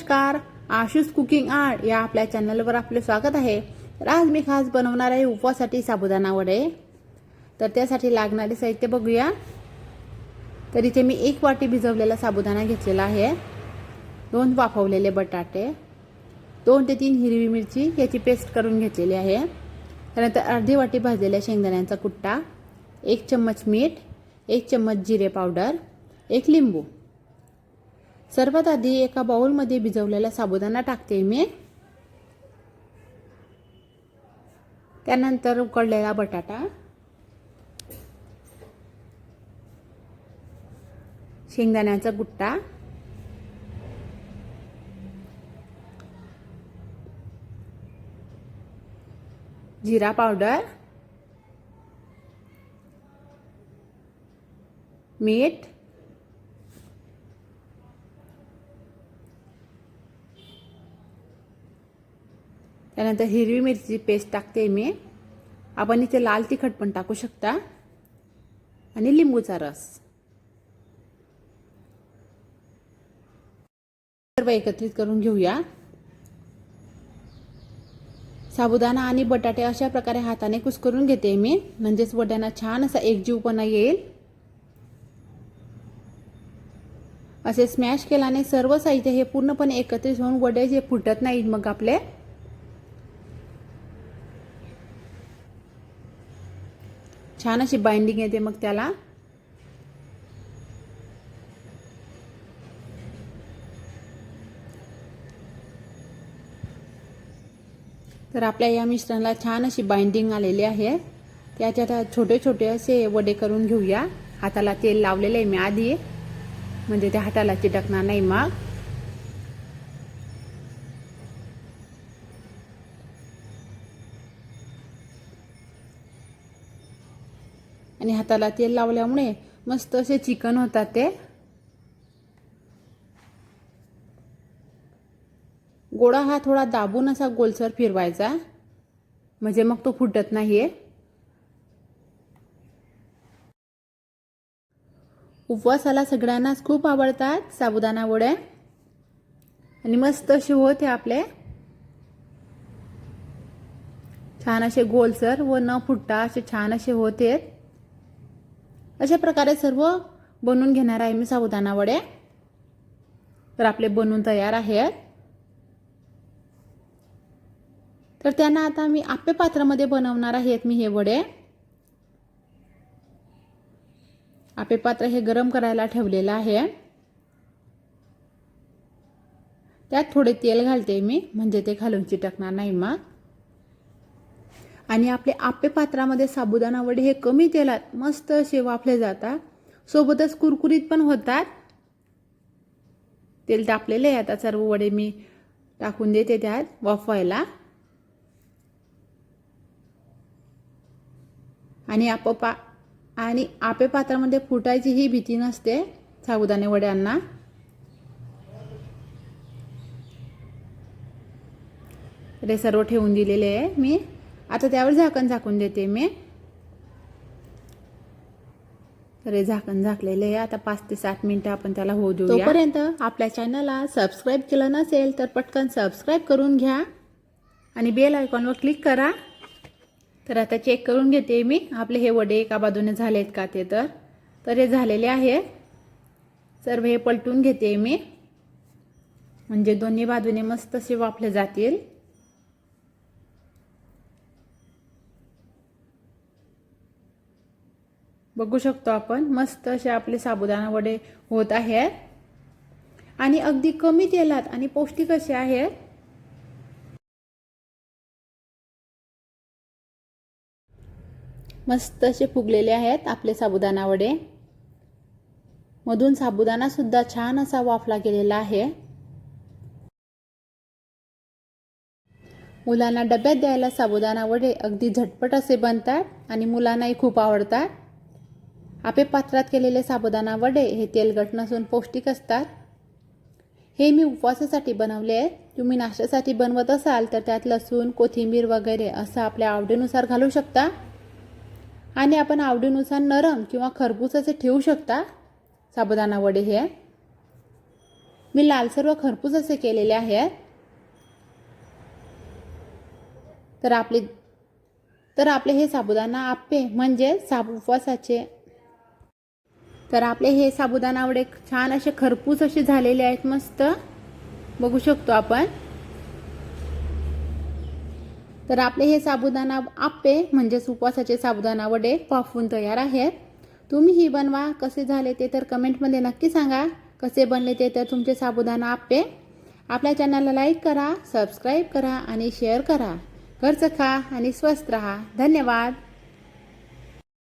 नमस्कार, आशुष cooking art या आपल्या चॅनलवर आपले स्वागत आहे। तर आज मी खास बनवणार आहे उपवासासाठी साबुदाणा वडे। तर त्यासाठी लागणारे साहित्य बघूया। तर इथे मी 1 वाटी भिजवलेला साबुदाणा घेतलेला आहे, 2 वाफवलेले बटाटे, 2 ते 3 हिरवी मिरची याची पेस्ट करून घेतलेली आहे। त्यानंतर अर्धी वाटी भाजलेल्या शेंगदाण्यांचा कुट्टा, 1 चम्मच मीठ, 1 चम्मच जिरे पावडर, 1 लिंबू। सर्वात आधी एका बाउल मध्ये भिजवलेला साबुदाणा टाकते मी। त्यानंतर उकडलेला बटाटा, शेंगदाण्याचा कुट्टा, जिरा पावडर, मीठ, त्यानंतर हिरवी मिरची पेस्ट टाकते मी। आपण इथे लाल तिखट पण टाकू शकता आणि लिंबूचा रस। सर्व एकत्रित करून घेऊया। साबुदाणा आणि बटाटे अशा प्रकारे हाताने कुस्करून घेते मी, म्हणजेच वड्यांना छान असा एकजीवपणा येईल। असे स्मॅश केल्याने सर्व साहित्य हे पूर्णपणे एकत्रित होऊन वडे जे फुटत नाहीत मग आपले। छान अशी बाइंडिंग येते मग त्याला। तर आपल्या या मिश्रणाला छान अशी बाइंडिंग आलेली आहे। त्याच्यात छोटे छोटे असे वडे करून घेऊया। हाताला तेल लावलेले आहे मी आधी, म्हणजे ते हाताला चिटकणार नाही मग। आणि हाताला तेल लावल्यामुळे मस्त असे चिकन होतात ते। गोळा हा थोडा दाबून असा गोलसर फिरवायचा, म्हणजे मग तो फुटत नाहीये। उपवासाला सगळ्यांनाच खूप आवडतात साबुदाणा वडे आणि मस्त असे होते आपले, छान असे गोलसर व न फुटता असे छान असे होते। अशा प्रकारे सर्व बनवून घेणार आहे मी साबुदाणा वडे। तर आपले बनवून तयार आहेत। तर त्यांना आता मी आप्पे पात्रामध्ये बनवणार आहेत मी हे वडे। आप्पे पात्र हे गरम करायला ठेवलेलं आहे। त्यात थोडे तेल घालते मी, म्हणजे ते खालून चिटकणार नाही मग। आणि आपले आप्पे पात्रामध्ये साबुदाणा वडे हे कमी तेलात मस्त असे वाफले जातात, सोबतच कुरकुरीत पण होतात। तेल तापलेले आहे, आता सर्व वडे मी टाकून देते त्यात वाफवायला। आणि आप्पे पात्रामध्ये फुटायची ही भीती नसते साबुदाणे वड्यांना। ते सर्व ठेवून दिलेले आहे मी। आता त्यावर झाकण झाकून देते मी। तर हे झाकण झाकलेले आहे। आता 5 ते 7 मिनिटं आपण त्याला होऊ देऊया। तोपर्यंत आपल्या चॅनलला सबस्क्राइब केलं नसेल तर पटकन सबस्क्राइब करून घ्या आणि बेल आयकॉनवर क्लिक करा। तर आता चेक करून घेते मी आपले हे वडे एका बाजूने झालेत का ते। तर हे झालेले आहे। सर्व हे पलटून घेते मी, म्हणजे दोन्ही बाजूने मस्त असे वाफले जातील। बघू शकतो आपण मस्त असे आपले साबुदाणा वडे होत आहेत आणि अगदी कमी तेलात आणि पौष्टिक असे आहेत। मस्त असे फुगलेले आहेत आपले साबुदाणा वडे। मधून साबुदाणा सुद्धा छान असा वाफला गेलेला आहे। मुलांना डब्यात द्यायला साबुदाणा वडे अगदी झटपट असे बनतात आणि मुलांनाही खूप आवडतात। आप्पे पात्रात केलेले साबुदाणा वडे हे तेलकट नसून पौष्टिक असतात। हे मी उपवासासाठी बनवले आहे। तुम्ही नाश्त्यासाठी बनवत असाल तर त्यात लसूण, कोथिंबीर वगैरे असं आपल्या आवडीनुसार घालू शकता। आणि आपण आवडीनुसार नरम किंवा खरपूस असे ठेवू शकता साबुदाणा वडे हे। मी लालसर व खरपूस असे केलेले आहेत. तर आपले हे साबुदाणा आप्पे म्हणजे उपवासाचे तर आपले हे साबुदाणा वडे छान असे खरपूस असे झालेले आहेत. मस्त बघू शकतो आपण. तर आपले हे साबुदाणा आप्पे म्हणजे उपवासाचे साबुदाणा वडे वाफवून तयार आहेत. तुम्ही ही बनवा. कसे झाले ते तर कमेंटमध्ये नक्की सांगा. कसे बनले ते तर तुमचे साबुदाणा आप्पे. आपल्या चॅनलला लाईक करा, सबस्क्राईब करा आणि शेअर करा. घरचं खा आणि स्वस्थ रहा. धन्यवाद.